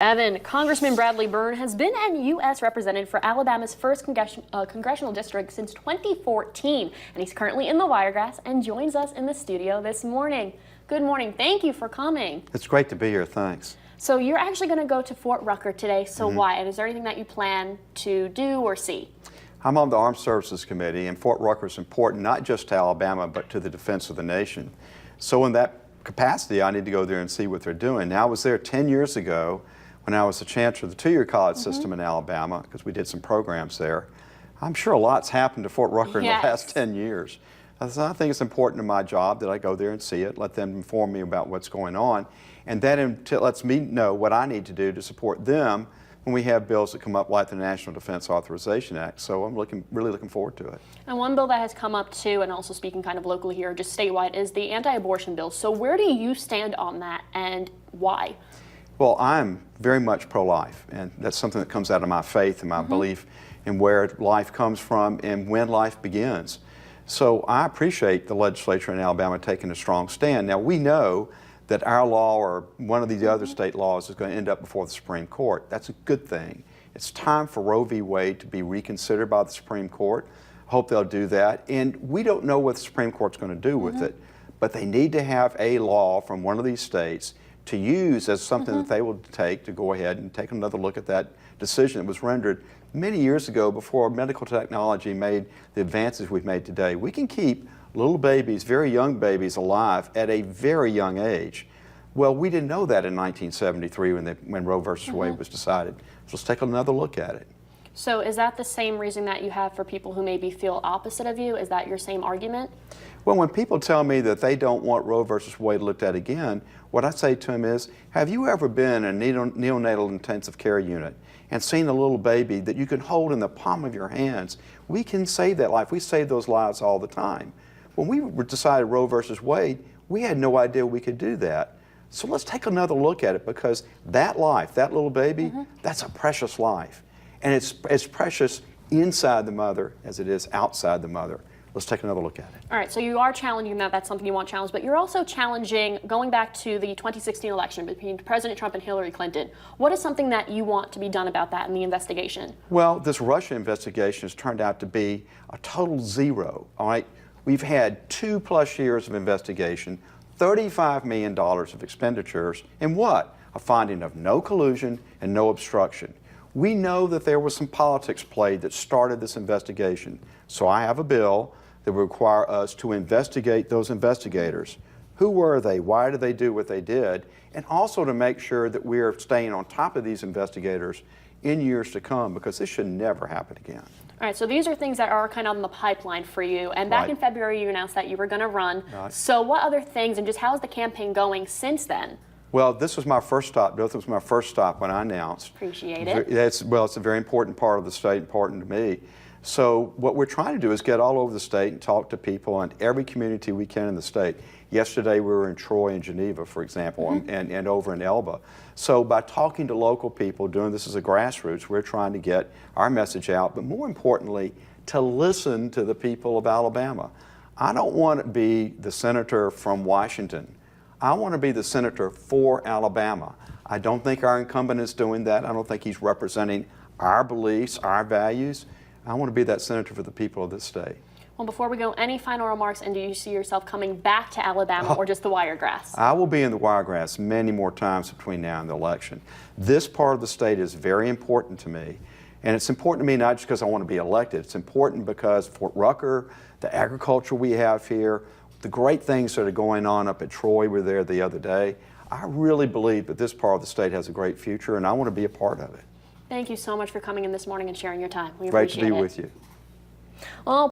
Evan, Congressman Bradley Byrne has been an U.S. representative for Alabama's 1st congressional district since 2014, and he's currently in the Wiregrass and joins us in the studio this morning. Good morning. Thank you for coming. It's great to be here. Thanks. So you're actually going to go to Fort Rucker today. So why? And is there anything that you plan to do or see? I'm on the Armed Services Committee, and Fort Rucker is important not just to Alabama, but to the defense of the nation. So in that capacity, I need to go there and see what they're doing. Now, I was there 10 years ago when I was the chancellor of the two-year college system in Alabama, because we did some programs there. I'm sure a lot's happened to Fort Rucker in the last 10 years. So I think it's important to my job that I go there and see it, let them inform me about what's going on, and that lets me know what I need to do to support them when we have bills that come up like the National Defense Authorization Act. So I'm really looking forward to it. And one bill that has come up too, and also speaking kind of locally here, just statewide, is the anti-abortion bill. So where do you stand on that, and why? Well, I'm very much pro-life, and that's something that comes out of my faith and my belief in where life comes from and when life begins. So I appreciate the legislature in Alabama taking a strong stand. Now, we know that our law or one of these other state laws is going to end up before the Supreme Court. That's a good thing. It's time for Roe v. Wade to be reconsidered by the Supreme Court. I hope they'll do that. And we don't know what the Supreme Court's going to do with it, but they need to have a law from one of these states to use as something that they will take to go ahead and take another look at that decision that was rendered many years ago before medical technology made the advances we've made today. We can keep little babies, very young babies, alive at a very young age. Well, we didn't know that in 1973 when Roe versus Wade was decided. So let's take another look at it. So is that the same reason that you have for people who maybe feel opposite of you? Is that your same argument? Well, when people tell me that they don't want Roe versus Wade looked at again, what I say to them is, have you ever been in a neonatal intensive care unit and seen a little baby that you can hold in the palm of your hands? We can save that life. We save those lives all the time. When we decided Roe versus Wade, we had no idea we could do that. So let's take another look at it, because that life, that little baby, that's a precious life. And it's as precious inside the mother as it is outside the mother. Let's take another look at it. All right, so you are challenging that. That's something you want challenged, but you're also challenging going back to the 2016 election between President Trump and Hillary Clinton. What is something that you want to be done about that in the investigation? Well, this Russia investigation has turned out to be a total zero, all right? We've had 2+ years of investigation, $35 million of expenditures, and what? A finding of no collusion and no obstruction. We know that there was some politics played that started this investigation. So I have a bill that would require us to investigate those investigators. Who were they? Why did they do what they did? And also to make sure that we are staying on top of these investigators in years to come, because this should never happen again. All right, so these are things that are kind of on the pipeline for you. And back in February, you announced that you were going to run. So what other things, and just how's the campaign going since then? Well, this was my first stop. This was my first stop when I announced. Appreciate it. It's a very important part of the state, important to me. So what we're trying to do is get all over the state and talk to people in every community we can in the state. Yesterday we were in Troy and Geneva, for example, and over in Elba. So by talking to local people, doing this as a grassroots, we're trying to get our message out, but more importantly, to listen to the people of Alabama. I don't want to be the senator from Washington. I want to be the senator for Alabama. I don't think our incumbent is doing that. I don't think he's representing our beliefs, our values. I want to be that senator for the people of this state. Well, before we go, any final remarks, and do you see yourself coming back to Alabama or just the Wiregrass? I will be in the Wiregrass many more times between now and the election. This part of the state is very important to me. And it's important to me not just because I want to be elected. It's important because Fort Rucker, the agriculture we have here, the great things that are going on up at Troy, we were there the other day. I really believe that this part of the state has a great future, and I want to be a part of it. Thank you so much for coming in this morning and sharing your time. We appreciate it. Great to be with you. Well,